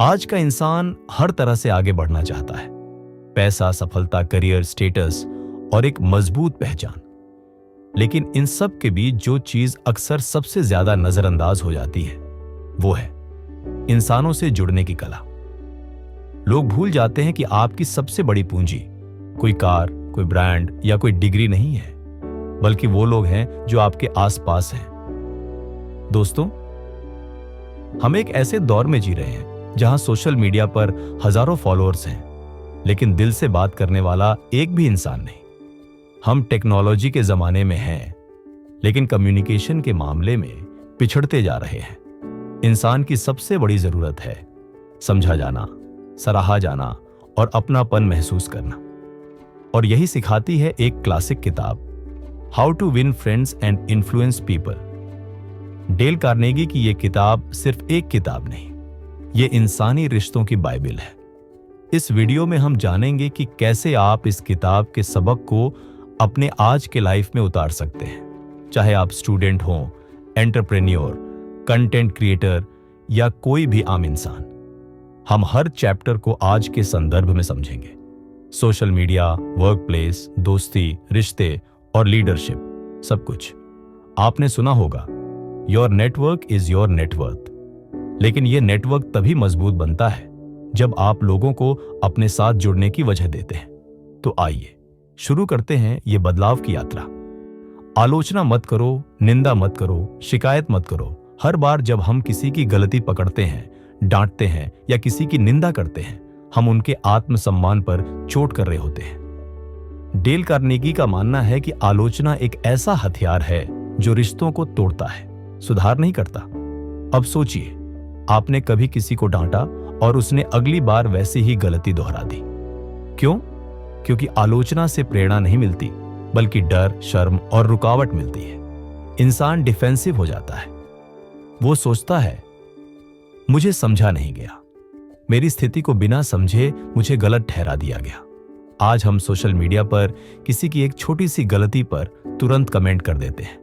आज का इंसान हर तरह से आगे बढ़ना चाहता है। पैसा, सफलता, करियर, स्टेटस और एक मजबूत पहचान। लेकिन इन सब के बीच जो चीज अक्सर सबसे ज्यादा नजरअंदाज हो जाती है वो है इंसानों से जुड़ने की कला। लोग भूल जाते हैं कि आपकी सबसे बड़ी पूंजी कोई कार, कोई ब्रांड या कोई डिग्री नहीं है, बल्कि वो लोग हैं जो आपके आसपास हैं। दोस्तों, हम एक ऐसे दौर में जी रहे हैं जहां सोशल मीडिया पर हजारों फॉलोअर्स हैं, लेकिन दिल से बात करने वाला एक भी इंसान नहीं। हम टेक्नोलॉजी के जमाने में हैं, लेकिन कम्युनिकेशन के मामले में पिछड़ते जा रहे हैं। इंसान की सबसे बड़ी जरूरत है समझा जाना, सराहा जाना और अपनापन महसूस करना। और यही सिखाती है एक क्लासिक किताब, how to win friends and influence people. Dale Carnegie की यह किताब सिर्फ एक किताब नहीं, ये इंसानी रिश्तों की बाइबिल है। इस वीडियो में हम जानेंगे कि कैसे आप इस किताब के सबक को अपने आज के लाइफ में उतार सकते हैं, चाहे आप स्टूडेंट हों, एंटरप्रेन्योर, कंटेंट क्रिएटर या कोई भी आम इंसान। हम हर चैप्टर को आज के संदर्भ में समझेंगे। सोशल मीडिया, वर्क प्लेस, दोस्ती, रिश्ते और लीडरशिप, सब कुछ। आपने सुना होगा, your network is your net worth. लेकिन यह नेटवर्क तभी मजबूत बनता है जब आप लोगों को अपने साथ जुड़ने की वजह देते हैं। तो आइए शुरू करते हैं ये बदलाव की यात्रा। आलोचना मत करो, निंदा मत करो, शिकायत मत करो। हर बार जब हम किसी की गलती पकड़ते हैं, डांटते हैं या किसी की निंदा करते हैं, हम उनके आत्मसम्मान पर चोट कर रहे होते हैं। डेल कार्नेगी का मानना है कि आलोचना एक ऐसा हथियार है जो रिश्तों को तोड़ता है, सुधार नहीं करता। अब सोचिए, आपने कभी किसी को डांटा और उसने अगली बार वैसी ही गलती दोहरा दी। क्यों? क्योंकि आलोचना से प्रेरणा नहीं मिलती, बल्कि डर, शर्म और रुकावट मिलती है। इंसान डिफेंसिव हो जाता है। वो सोचता है, मुझे समझा नहीं गया, मेरी स्थिति को बिना समझे मुझे गलत ठहरा दिया गया। आज हम सोशल मीडिया पर किसी की एक छोटी सी गलती पर तुरंत कमेंट कर देते हैं,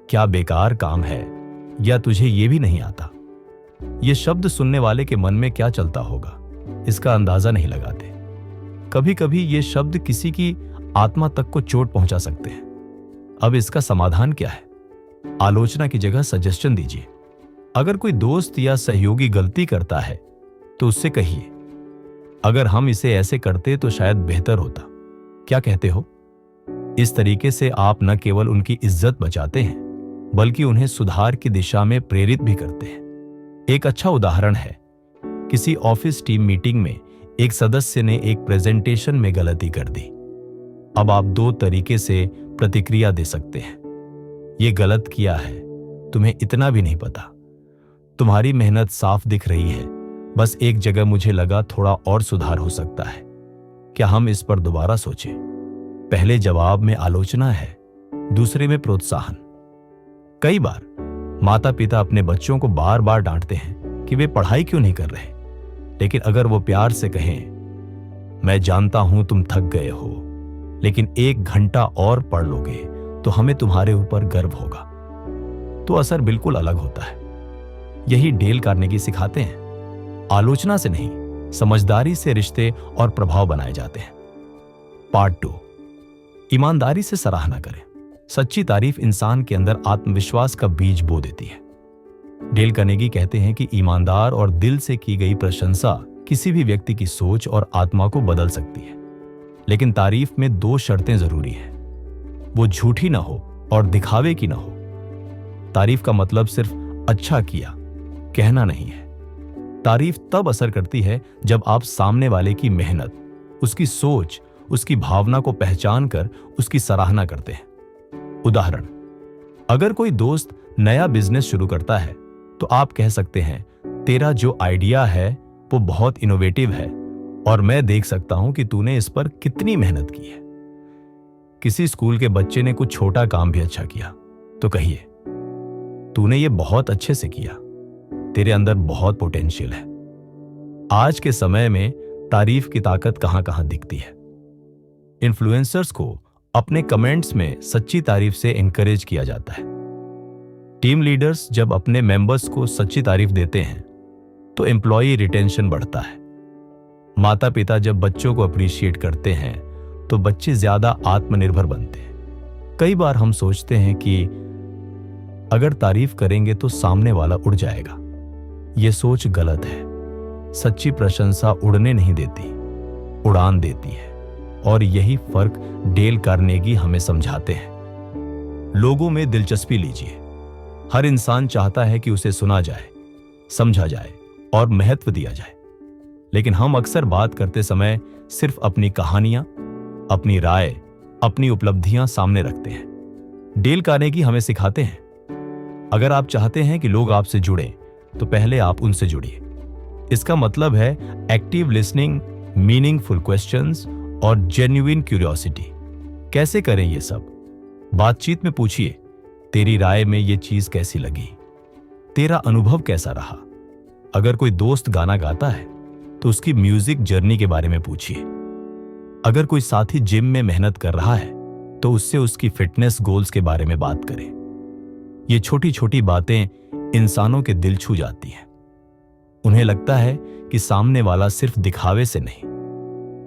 क्या बेकार काम है, या तुझे ये भी नहीं आता। ये शब्द सुनने वाले के मन में क्या चलता होगा, इसका अंदाजा नहीं लगाते। कभी कभी ये शब्द किसी की आत्मा तक को चोट पहुंचा सकते हैं। अब इसका समाधान क्या है? आलोचना की जगह सजेशन दीजिए। अगर कोई दोस्त या सहयोगी गलती करता है तो उससे कहिए, अगर हम इसे ऐसे करते तो शायद बेहतर होता, क्या कहते हो? इस तरीके से आप न केवल उनकी इज्जत बचाते हैं, बल्कि उन्हें सुधार की दिशा में प्रेरित भी करते हैं। एक अच्छा उदाहरण है, किसी ऑफिस टीम मीटिंग में एक सदस्य ने एक प्रेजेंटेशन में गलती कर दी। अब आप दो तरीके से प्रतिक्रिया दे सकते हैं। ये गलत किया है, तुम्हें इतना भी नहीं पता, तुम्हारी मेहनत साफ दिख रही है, बस एक जगह मुझे लगा थोड़ा और सुधार हो सकता है, क्या हम इस पर दोबारा सोचें। पहले जवाब में आलोचना है, दूसरे में प्रोत्साहन। कई बार माता पिता अपने बच्चों को बार बार डांटते हैं कि वे पढ़ाई क्यों नहीं कर रहे, लेकिन अगर वो प्यार से कहें, मैं जानता हूं तुम थक गए हो, लेकिन 1 घंटा और पढ़ लोगे तो हमें तुम्हारे ऊपर गर्व होगा, तो असर बिल्कुल अलग होता है। यही डेल कार्नेगी सिखाते हैं। आलोचना से नहीं, समझदारी से रिश्ते और प्रभाव बनाए जाते हैं। पार्ट 2, ईमानदारी से सराहना करें। सच्ची तारीफ इंसान के अंदर आत्मविश्वास का बीज बो देती है। डेल कार्नेगी कहते हैं कि ईमानदार और दिल से की गई प्रशंसा किसी भी व्यक्ति की सोच और आत्मा को बदल सकती है। लेकिन तारीफ में 2 शर्तें जरूरी हैं। वो झूठी ना हो और दिखावे की ना हो। तारीफ का मतलब सिर्फ अच्छा किया कहना नहीं है। तारीफ तब असर करती है जब आप सामने वाले की मेहनत, उसकी सोच, उसकी भावना को पहचान कर उसकी सराहना करते हैं। उदाहरण, अगर कोई दोस्त नया बिजनेस शुरू करता है तो आप कह सकते हैं, तेरा जो आइडिया है वो बहुत इनोवेटिव है और मैं देख सकता हूं कि तूने इस पर कितनी मेहनत की है। किसी स्कूल के बच्चे ने कुछ छोटा काम भी अच्छा किया तो कहिए, तूने ये बहुत अच्छे से किया, तेरे अंदर बहुत पोटेंशियल है। आज के समय में तारीफ की ताकत कहां कहां दिखती है। इन्फ्लुएंसर्स को अपने कमेंट्स में सच्ची तारीफ से एनकरेज किया जाता है। टीम लीडर्स जब अपने मेंबर्स को सच्ची तारीफ देते हैं तो एम्प्लॉय रिटेंशन बढ़ता है। माता पिता जब बच्चों को अप्रिशिएट करते हैं तो बच्चे ज्यादा आत्मनिर्भर बनते हैं। कई बार हम सोचते हैं कि अगर तारीफ करेंगे तो सामने वाला उड़ जाएगा। यह सोच गलत है। सच्ची प्रशंसा उड़ने नहीं देती, उड़ान देती है। और यही फर्क डेल कार्नेगी हमें समझाते हैं। लोगों में दिलचस्पी लीजिए। हर इंसान चाहता है कि उसे सुना जाए, समझा जाए और महत्व दिया जाए। लेकिन हम अक्सर बात करते समय सिर्फ अपनी कहानियां, अपनी राय, अपनी उपलब्धियां सामने रखते हैं। डेल कार्नेगी हमें सिखाते हैं, अगर आप चाहते हैं कि लोग आपसे जुड़ें, तो पहले आप उनसे जुड़िए। इसका मतलब है एक्टिव लिसनिंग, मीनिंगफुल क्वेश्चंस और जेन्युइन क्यूरियोसिटी। कैसे करें ये सब? बातचीत में पूछिए, तेरी राय में ये चीज कैसी लगी? तेरा अनुभव कैसा रहा? अगर कोई दोस्त गाना गाता है तो उसकी म्यूजिक जर्नी के बारे में पूछिए। अगर कोई साथी जिम में मेहनत कर रहा है तो उससे उसकी फिटनेस गोल्स के बारे में बात करें। ये छोटी छोटी बातें इंसानों के दिल छू जाती हैं। उन्हें लगता है कि सामने वाला सिर्फ दिखावे से नहीं,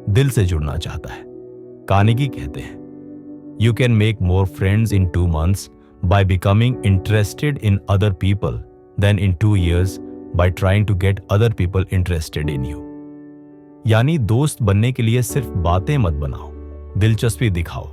दिल से जुड़ना चाहता है। कार्नेगी कहते हैं, you can make more friends in 2 months by becoming interested in other people than in 2 years by trying to get other people interested in you। यानी दोस्त बनने के लिए सिर्फ बातें मत बनाओ, दिलचस्पी दिखाओ।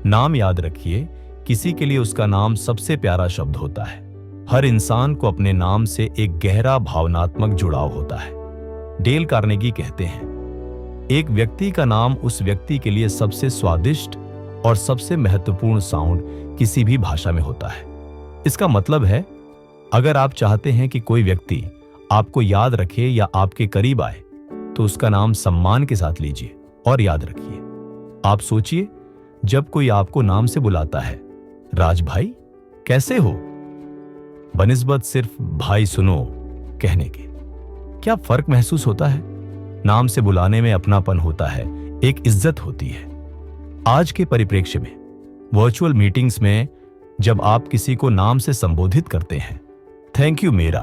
नाम याद रखिए, किसी के लिए उसका नाम सबसे प्यारा शब्द होता है। हर इंसान को अपने नाम से एक गहरा भावनात्मक जुड़ाव होता है। डेल कार्नेगी कहते हैं, एक व्यक्ति का नाम उस व्यक्ति के लिए सबसे स्वादिष्ट और सबसे महत्वपूर्ण साउंड किसी भी भाषा में होता है। इसका मतलब है, अगर आप चाहते हैं कि कोई व्यक्ति आपको याद रखे या आपके करीब आए, तो उसका नाम सम्मान के साथ लीजिए और याद रखिए। आप सोचिए, जब कोई आपको नाम से बुलाता है, राज भाई कैसे हो, बनिस्बत सिर्फ भाई सुनो कहने के, क्या फर्क महसूस होता है? नाम से बुलाने में अपनापन होता है, एक इज्जत होती है। आज के परिप्रेक्ष्य में, वर्चुअल मीटिंग्स में जब आप किसी को नाम से संबोधित करते हैं, थैंक यू मेरा,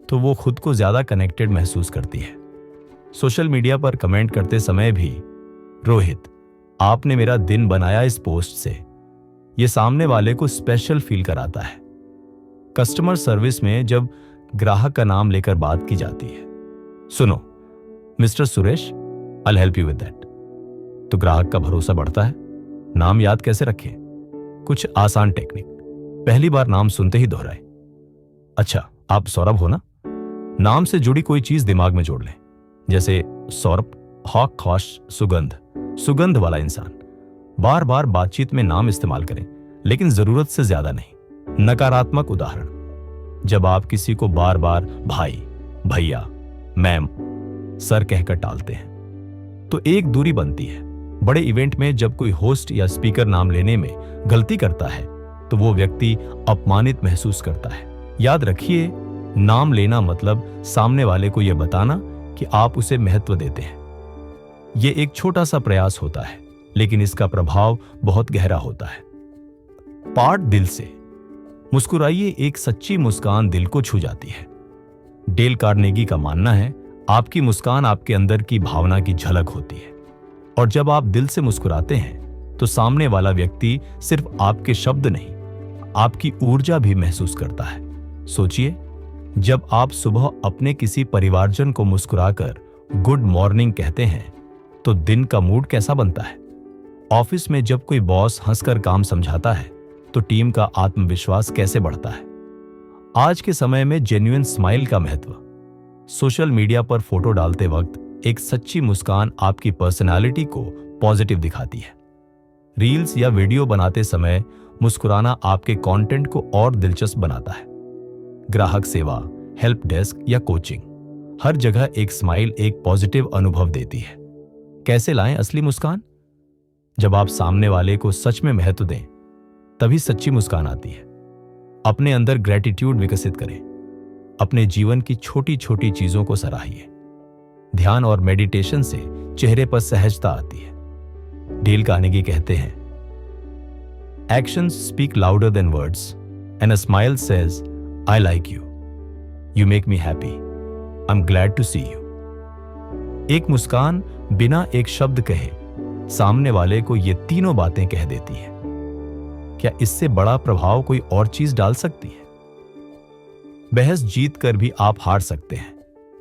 तो वो खुद को ज्यादा कनेक्टेड महसूस करती है। सोशल मीडिया पर कमेंट करते समय भी, रोहित आपने मेरा दिन बनाया इस पोस्ट से, ये सामने वाले को स्पेशल फील कराता है। कस्टमर सर्विस में जब ग्राहक का नाम लेकर बात की जाती है, सुनो mister Suresh, I help you with that, तो ग्राहक का भरोसा बढ़ता है। नाम याद कैसे रखें? कुछ आसान टेक्निक। पहली बार नाम सुनते ही दोहराए, अच्छा आप सौरभ हो ना? नाम से जुड़ी कोई चीज दिमाग में जोड़ लें, जैसे सौरभ, हॉक खौश, सुगंध, सुगंध वाला इंसान। बार बार बातचीत में नाम इस्तेमाल करें, लेकिन जरूरत से ज्यादा नहीं। नकारात्मक उदाहरण, जब आप किसी को बार बार भाई, भैया, मैम, सर कहकर टालते हैं तो एक दूरी बनती है। बड़े इवेंट में जब कोई होस्ट या स्पीकर नाम लेने में गलती करता है तो वो व्यक्ति अपमानित महसूस करता है। याद रखिए, नाम लेना मतलब सामने वाले को यह बताना कि आप उसे महत्व देते हैं। यह एक छोटा सा प्रयास होता है, लेकिन इसका प्रभाव बहुत गहरा होता है। पार्ट दिल से मुस्कुराइए, एक सच्ची मुस्कान दिल को छू जाती है। डेल कार्नेगी का मानना है, आपकी मुस्कान आपके अंदर की भावना की झलक होती है, और जब आप दिल से मुस्कुराते हैं तो सामने वाला व्यक्ति सिर्फ आपके शब्द नहीं, आपकी ऊर्जा भी महसूस करता है। सोचिए, जब आप सुबह अपने किसी परिवारजन को मुस्कुराकर गुड मॉर्निंग कहते हैं तो दिन का मूड कैसा बनता है। ऑफिस में जब कोई बॉस हंसकर काम समझाता है तो टीम का आत्मविश्वास कैसे बढ़ता है। आज के समय में जेन्युइन स्माइल का महत्व। सोशल मीडिया पर फोटो डालते वक्त एक सच्ची मुस्कान आपकी पर्सनालिटी को पॉजिटिव दिखाती है। रील्स या वीडियो बनाते समय मुस्कुराना आपके कंटेंट को और दिलचस्प बनाता है। ग्राहक सेवा, हेल्प डेस्क या कोचिंग, हर जगह एक स्माइल एक पॉजिटिव अनुभव देती है। कैसे लाएं असली मुस्कान? जब आप सामने वाले को सच में महत्व दें, तभी सच्ची मुस्कान आती है। अपने अंदर ग्रेटिट्यूड विकसित करें। अपने जीवन की छोटी छोटी चीजों को सराहिए। ध्यान और मेडिटेशन से चेहरे पर सहजता आती है। डेल कार्नेगी कहते हैं, actions speak louder than words and a smile says I like you. You make me happy, I am glad to see you. एक मुस्कान बिना एक शब्द कहे सामने वाले को ये तीनों बातें कह देती है। क्या इससे बड़ा प्रभाव कोई और चीज डाल सकती है? बहस जीत कर भी आप हार सकते हैं।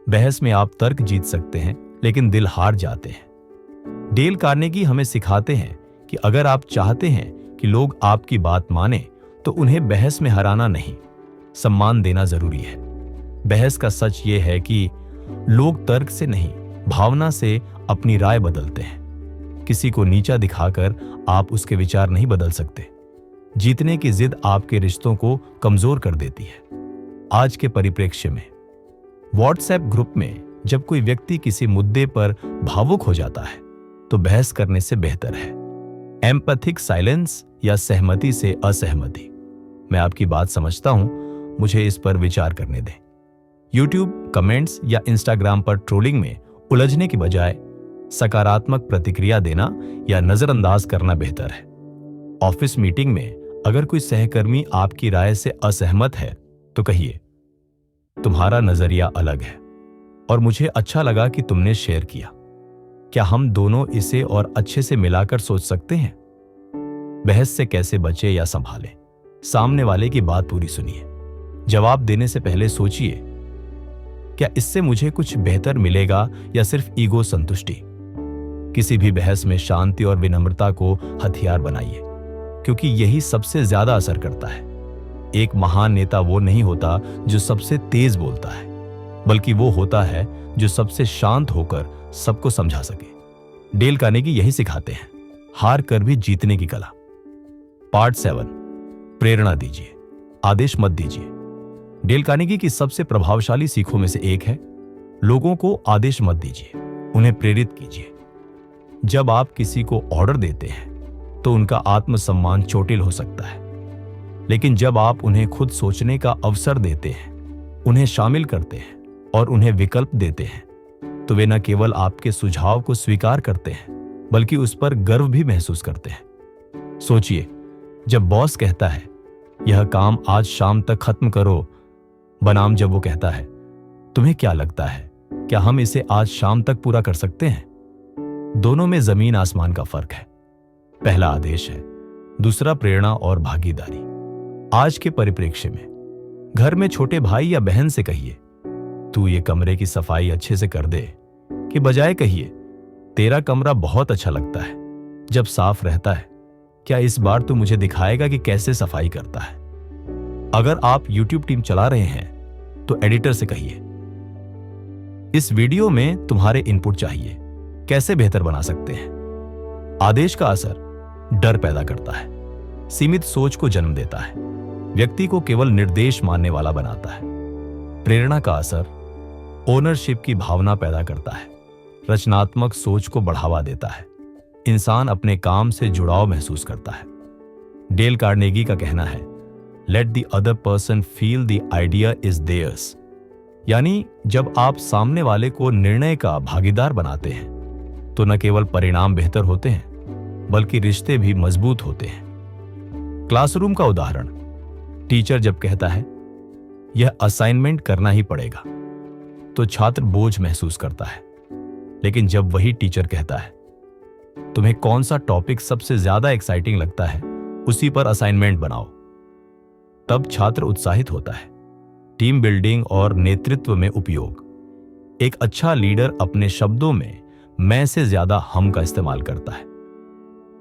बहस में आप तर्क जीत सकते हैं, लेकिन दिल हार जाते हैं। डेल कार्नेगी हमें सिखाते हैं कि अगर आप चाहते हैं कि लोग आपकी बात माने, तो उन्हें बहस में हराना नहीं, सम्मान देना जरूरी है। बहस का सच ये है कि लोग तर्क से नहीं, भावना से अपनी राय बदलते हैं। किसी को नीचा दिखाकर आप उसके विचार नहीं बदल सकते। जीतने की जिद आपके रिश्तों को कमजोर कर देती है। आज के परिप्रेक्ष्य में व्हाट्सएप ग्रुप में जब कोई व्यक्ति किसी मुद्दे पर भावुक हो जाता है, तो बहस करने से बेहतर है एम्पैथिक साइलेंस या सहमति से असहमति। मैं आपकी बात समझता हूं, मुझे इस पर विचार करने दें। यूट्यूब कमेंट्स या इंस्टाग्राम पर ट्रोलिंग में उलझने की बजाय सकारात्मक प्रतिक्रिया देना या नजरअंदाज करना बेहतर है। ऑफिस मीटिंग में अगर कोई सहकर्मी आपकी राय से असहमत है, तो कहिए, तुम्हारा नजरिया अलग है और मुझे अच्छा लगा कि तुमने शेयर किया। क्या हम दोनों इसे और अच्छे से मिलाकर सोच सकते हैं? बहस से कैसे बचे या संभालें? सामने वाले की बात पूरी सुनिए। जवाब देने से पहले सोचिए, क्या इससे मुझे कुछ बेहतर मिलेगा या सिर्फ ईगो संतुष्टि? किसी भी बहस में शांति और विनम्रता को हथियार बनाइए, क्योंकि यही सबसे ज्यादा असर करता है। एक महान नेता वो नहीं होता जो सबसे तेज बोलता है, बल्कि वो होता है जो सबसे शांत होकर सबको समझा सके। डेल कार्नेगी यही सिखाते हैं, हार कर भी जीतने की कला। पार्ट 7, प्रेरणा दीजिए, आदेश मत दीजिए। डेल कार्नेगी की सबसे प्रभावशाली सीखों में से एक है, लोगों को आदेश मत दीजिए, उन्हें प्रेरित कीजिए। जब आप किसी को ऑर्डर देते हैं, तो उनका आत्मसम्मान चोटिल हो सकता है, लेकिन जब आप उन्हें खुद सोचने का अवसर देते हैं, उन्हें शामिल करते हैं और उन्हें विकल्प देते हैं, तो वे न केवल आपके सुझाव को स्वीकार करते हैं, बल्कि उस पर गर्व भी महसूस करते हैं। सोचिए, जब बॉस कहता है, यह काम आज शाम तक खत्म करो, बनाम जब वो कहता है, तुम्हें क्या लगता है, क्या हम इसे आज शाम तक पूरा कर सकते हैं? दोनों में जमीन आसमान का फर्क है। पहला आदेश है, दूसरा प्रेरणा और भागीदारी। आज के परिप्रेक्ष्य में घर में छोटे भाई या बहन से कहिए, तू ये कमरे की सफाई अच्छे से कर दे, कि बजाय कहिए, तेरा कमरा बहुत अच्छा लगता है जब साफ रहता है, क्या इस बार तू मुझे दिखाएगा कि कैसे सफाई करता है? अगर आप YouTube टीम चला रहे हैं, तो एडिटर से कहिए, इस वीडियो में तुम्हारे इनपुट चाहिए, कैसे बेहतर बना सकते हैं? आदेश का असर डर पैदा करता है, सीमित सोच को जन्म देता है, व्यक्ति को केवल निर्देश मानने वाला बनाता है। प्रेरणा का असर ओनरशिप की भावना पैदा करता है, रचनात्मक सोच को बढ़ावा देता है, इंसान अपने काम से जुड़ाव महसूस करता है। डेल कार्नेगी का कहना है, let the other person feel the idea is theirs. यानी जब आप सामने वाले को निर्णय का भागीदार बनाते हैं, तो न केवल परिणाम बेहतर होते हैं, बल्कि रिश्ते भी मजबूत होते हैं। क्लासरूम का उदाहरण, टीचर जब कहता है, यह असाइनमेंट करना ही पड़ेगा, तो छात्र बोझ महसूस करता है। लेकिन जब वही टीचर कहता है, तुम्हें कौन सा टॉपिक सबसे ज्यादा एक्साइटिंग लगता है, उसी पर असाइनमेंट बनाओ, तब छात्र उत्साहित होता है। टीम बिल्डिंग और नेतृत्व में उपयोग। एक अच्छा लीडर अपने शब्दों में मैं से ज्यादा हम का इस्तेमाल करता है।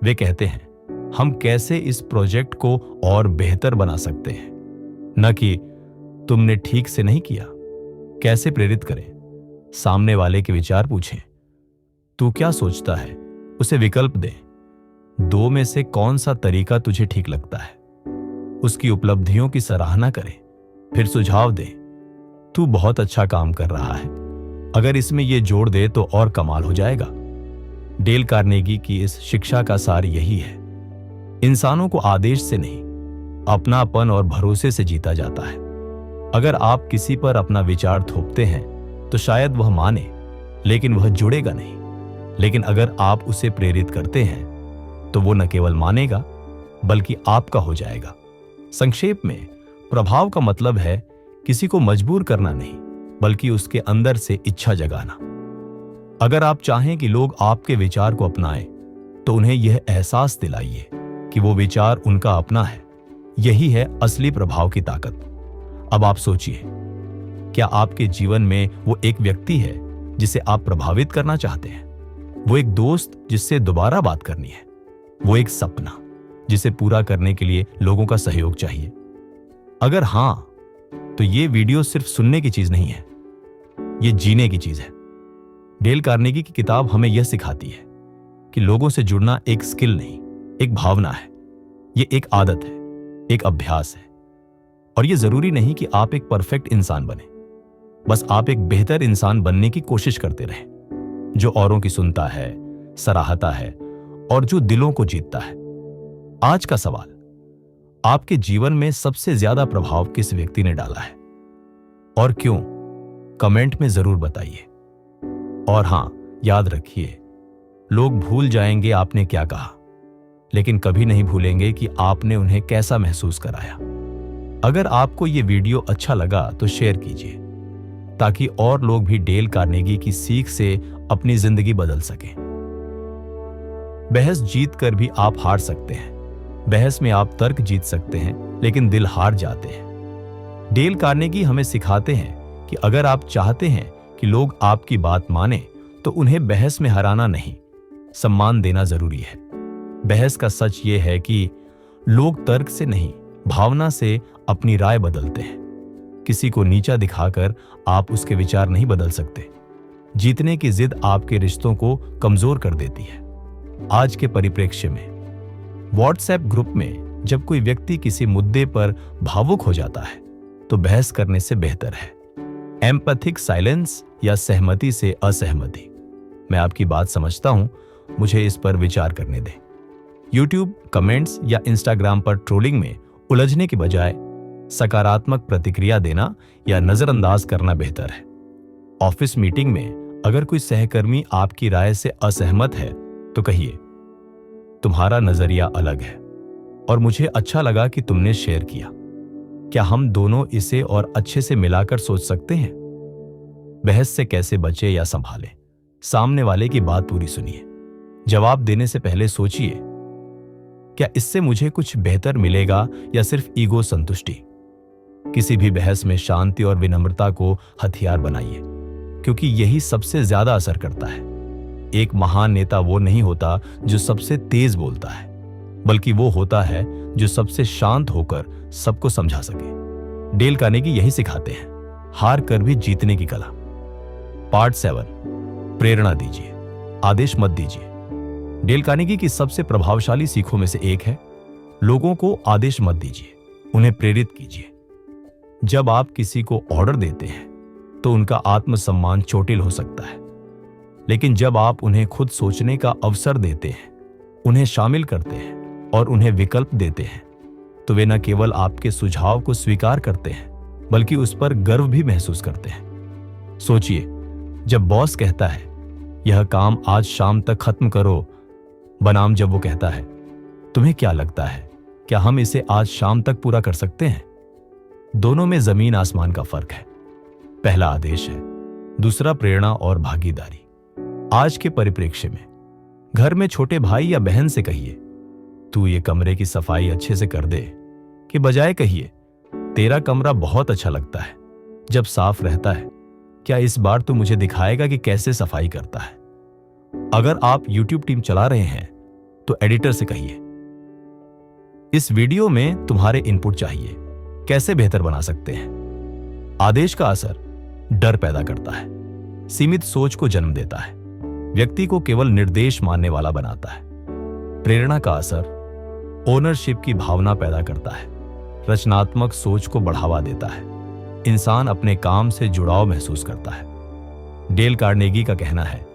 वे कहते हैं, हम कैसे इस प्रोजेक्ट को और बेहतर बना सकते हैं, न कि तुमने ठीक से नहीं किया। कैसे प्रेरित करें? सामने वाले के विचार पूछें, तू क्या सोचता है, उसे विकल्प दें। दो में से कौन सा तरीका तुझे ठीक लगता है? उसकी उपलब्धियों की सराहना करें, फिर सुझाव दें, तू बहुत अच्छा काम कर रहा है, अगर इसमें यह जोड़ दे तो और कमाल हो जाएगा। डेल कार्नेगी की इस शिक्षा का सार यही है, इंसानों को आदेश से नहीं, अपनापन और भरोसे से जीता जाता है। अगर आप किसी पर अपना विचार थोपते हैं, तो शायद वह माने, लेकिन वह जुड़ेगा नहीं। लेकिन अगर आप उसे प्रेरित करते हैं, तो वो न केवल मानेगा, बल्कि आपका हो जाएगा। संक्षेप में, प्रभाव का मतलब है किसी को मजबूर करना नहीं, बल्कि उसके अंदर से इच्छा जगाना। अगर आप चाहें कि लोग आपके विचार को अपनाएं, तो उन्हें यह एहसास दिलाइए कि वो विचार उनका अपना है। यही है असली प्रभाव की ताकत। अब आप सोचिए, क्या आपके जीवन में वो एक व्यक्ति है जिसे आप प्रभावित करना चाहते हैं? वो एक दोस्त जिससे दोबारा बात करनी है? वो एक सपना जिसे पूरा करने के लिए लोगों का सहयोग चाहिए? अगर हां, तो ये वीडियो सिर्फ सुनने की चीज नहीं है, ये जीने की चीज है। डेल कार्नेगी की किताब हमें यह सिखाती है कि लोगों से जुड़ना एक स्किल नहीं, एक भावना है। ये एक आदत है, एक अभ्यास है। और ये जरूरी नहीं कि आप एक परफेक्ट इंसान बने, बस आप एक बेहतर इंसान बनने की कोशिश करते रहें, जो औरों की सुनता है, सराहता है और जो दिलों को जीतता है। आज का सवाल, आपके जीवन में सबसे ज्यादा प्रभाव किस व्यक्ति ने डाला है और क्यों? कमेंट में जरूर बताइए। और हां, याद रखिए, लोग भूल जाएंगे आपने क्या कहा, लेकिन कभी नहीं भूलेंगे कि आपने उन्हें कैसा महसूस कराया। अगर आपको यह वीडियो अच्छा लगा तो शेयर कीजिए, ताकि और लोग भी डेल कार्नेगी की सीख से अपनी जिंदगी बदल सकें। बहस जीत कर भी आप हार सकते हैं। बहस में आप तर्क जीत सकते हैं, लेकिन दिल हार जाते हैं। डेल कार्नेगी हमें सिखाते हैं कि अगर आप चाहते हैं कि लोग आपकी बात माने, तो उन्हें बहस में हराना नहीं, सम्मान देना जरूरी है। बहस का सच यह है कि लोग तर्क से नहीं, भावना से अपनी राय बदलते हैं। किसी को नीचा दिखाकर आप उसके विचार नहीं बदल सकते। जीतने की जिद आपके रिश्तों को कमजोर कर देती है। आज के परिप्रेक्ष्य में व्हाट्सएप ग्रुप में जब कोई व्यक्ति किसी मुद्दे पर भावुक हो जाता है, तो बहस करने से बेहतर है एम्पैथिक साइलेंस या सहमति से असहमति। मैं आपकी बात समझता हूं, मुझे इस पर विचार करने दें। यूट्यूब कमेंट्स या इंस्टाग्राम पर ट्रोलिंग में उलझने के बजाय सकारात्मक प्रतिक्रिया देना या नजरअंदाज करना बेहतर है। ऑफिस मीटिंग में अगर कोई सहकर्मी आपकी राय से असहमत है, तो कहिए, तुम्हारा नजरिया अलग है और मुझे अच्छा लगा कि तुमने शेयर किया। क्या हम दोनों इसे और अच्छे से मिलाकर सोच सकते हैं? बहस से कैसे बचे या संभालें? सामने वाले की बात पूरी सुनिए। जवाब देने से पहले सोचिए, क्या इससे मुझे कुछ बेहतर मिलेगा या सिर्फ ईगो संतुष्टि? किसी भी बहस में शांति और विनम्रता को हथियार बनाइए, क्योंकि यही सबसे ज्यादा असर करता है। एक महान नेता वो नहीं होता जो सबसे तेज बोलता है, बल्कि वो होता है जो सबसे शांत होकर सबको समझा सके। डेल कार्नेगी यही सिखाते हैं, हार कर भी जीतने की कला। पार्ट 7, प्रेरणा दीजिए, आदेश मत दीजिए। डेल कार्नेगी की सबसे प्रभावशाली सीखों में से एक है, लोगों को आदेश मत दीजिए, उन्हें प्रेरित कीजिए। जब आप किसी को ऑर्डर देते हैं, तो उनका आत्मसम्मान चोटिल हो सकता है, लेकिन जब आप उन्हें खुद सोचने का अवसर देते हैं, उन्हें शामिल करते हैं और उन्हें विकल्प देते हैं, तो वे न केवल आपके सुझाव को स्वीकार करते हैं, बल्कि उस पर गर्व भी महसूस करते हैं। सोचिए, जब बॉस कहता है, यह काम आज शाम तक खत्म करो, बनाम जब वो कहता है, तुम्हें क्या लगता है, क्या हम इसे आज शाम तक पूरा कर सकते हैं? दोनों में जमीन आसमान का फर्क है। पहला आदेश है, दूसरा प्रेरणा और भागीदारी। आज के परिप्रेक्ष्य में घर में छोटे भाई या बहन से कहिए, तू ये कमरे की सफाई अच्छे से कर दे, कि बजाय कहिए, तेरा कमरा बहुत अच्छा लगता है जब साफ रहता है, क्या इस बार तू मुझे दिखाएगा कि कैसे सफाई करता है? अगर आप YouTube टीम चला रहे हैं, तो एडिटर से कहिए, इस वीडियो में तुम्हारे इनपुट चाहिए, कैसे बेहतर बना सकते हैं? आदेश का असर डर पैदा करता है, सीमित सोच को जन्म देता है, व्यक्ति को केवल निर्देश मानने वाला बनाता है। प्रेरणा का असर ओनरशिप की भावना पैदा करता है, रचनात्मक सोच को बढ़ावा देता है, इंसान अपने काम से जुड़ाव महसूस करता है। डेल कार्नेगी का कहना है,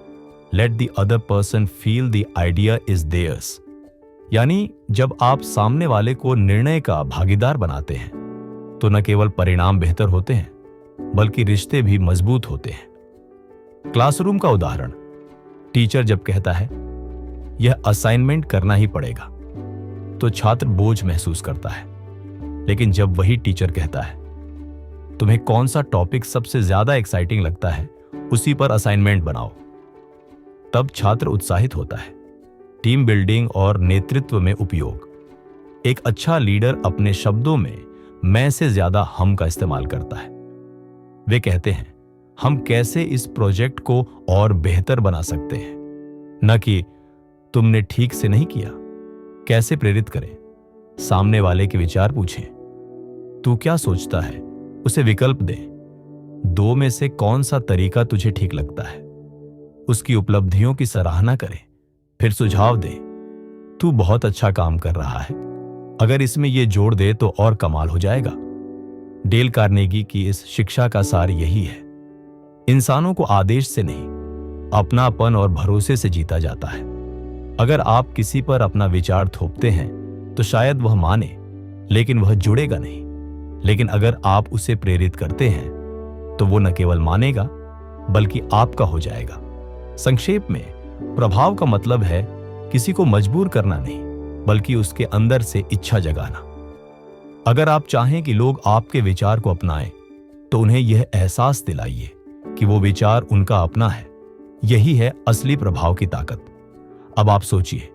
let the other person feel the idea is theirs. यानी जब आप सामने वाले को निर्णय का भागीदार बनाते हैं, तो न केवल परिणाम बेहतर होते हैं, बल्कि रिश्ते भी मजबूत होते हैं। क्लासरूम का उदाहरण, टीचर जब कहता है, यह असाइनमेंट करना ही पड़ेगा, तो छात्र बोझ महसूस करता है। लेकिन जब वही टीचर कहता है, तुम्हें कौन सा टॉपिक सबसे ज्यादा एक्साइटिंग लगता है, उसी पर असाइनमेंट बनाओ। तब छात्र उत्साहित होता है। टीम बिल्डिंग और नेतृत्व में उपयोग। एक अच्छा लीडर अपने शब्दों में मैं से ज्यादा हम का इस्तेमाल करता है। वे कहते हैं, हम कैसे इस प्रोजेक्ट को और बेहतर बना सकते हैं, न कि तुमने ठीक से नहीं किया। कैसे प्रेरित करें? सामने वाले के विचार पूछें। तू क्या सोचता है? उसे विकल्प दें। दो में से कौन सा तरीका तुझे ठीक लगता है? उसकी उपलब्धियों की सराहना करें, फिर सुझाव दें। तू बहुत अच्छा काम कर रहा है, अगर इसमें यह जोड़ दे तो और कमाल हो जाएगा। डेल कार्नेगी की इस शिक्षा का सार यही है। इंसानों को आदेश से नहीं, अपनापन और भरोसे से जीता जाता है। अगर आप किसी पर अपना विचार थोपते हैं तो शायद वह माने, लेकिन वह जुड़ेगा नहीं। लेकिन अगर आप उसे प्रेरित करते हैं तो वो न केवल मानेगा बल्कि आपका हो जाएगा। संक्षेप में, प्रभाव का मतलब है किसी को मजबूर करना नहीं, बल्कि उसके अंदर से इच्छा जगाना। अगर आप चाहें कि लोग आपके विचार को अपनाएं, तो उन्हें यह एहसास दिलाइए कि वो विचार उनका अपना है। यही है असली प्रभाव की ताकत। अब आप सोचिए,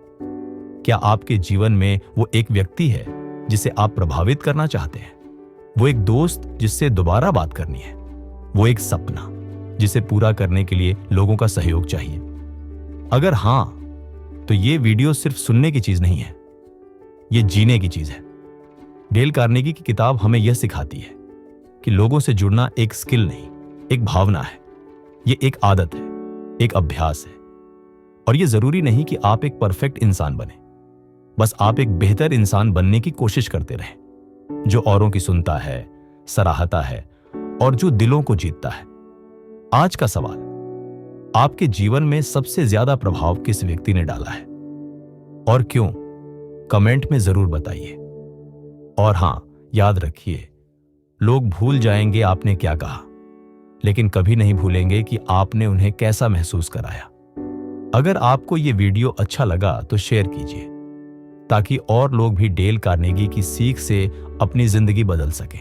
क्या आपके जीवन में वो एक व्यक्ति है जिसे आप प्रभावित करना चाहते हैं? वो एक दोस्त जिससे दोबारा बात करनी है? वो एक सपना जिसे पूरा करने के लिए लोगों का सहयोग चाहिए? अगर हां, तो ये वीडियो सिर्फ सुनने की चीज नहीं है, ये जीने की चीज है। डेल कार्नेगी की किताब हमें यह सिखाती है कि लोगों से जुड़ना एक स्किल नहीं, एक भावना है। ये एक आदत है, एक अभ्यास है। और ये जरूरी नहीं कि आप एक परफेक्ट इंसान बने, बस आप एक बेहतर इंसान बनने की कोशिश करते रहें, जो औरों की सुनता है, सराहता है और जो दिलों को जीतता है। आज का सवाल, आपके जीवन में सबसे ज्यादा प्रभाव किस व्यक्ति ने डाला है और क्यों? कमेंट में जरूर बताइए। और हां, याद रखिए, लोग भूल जाएंगे आपने क्या कहा, लेकिन कभी नहीं भूलेंगे कि आपने उन्हें कैसा महसूस कराया। अगर आपको यह वीडियो अच्छा लगा तो शेयर कीजिए, ताकि और लोग भी डेल कार्नेगी की सीख से अपनी जिंदगी बदल सकें।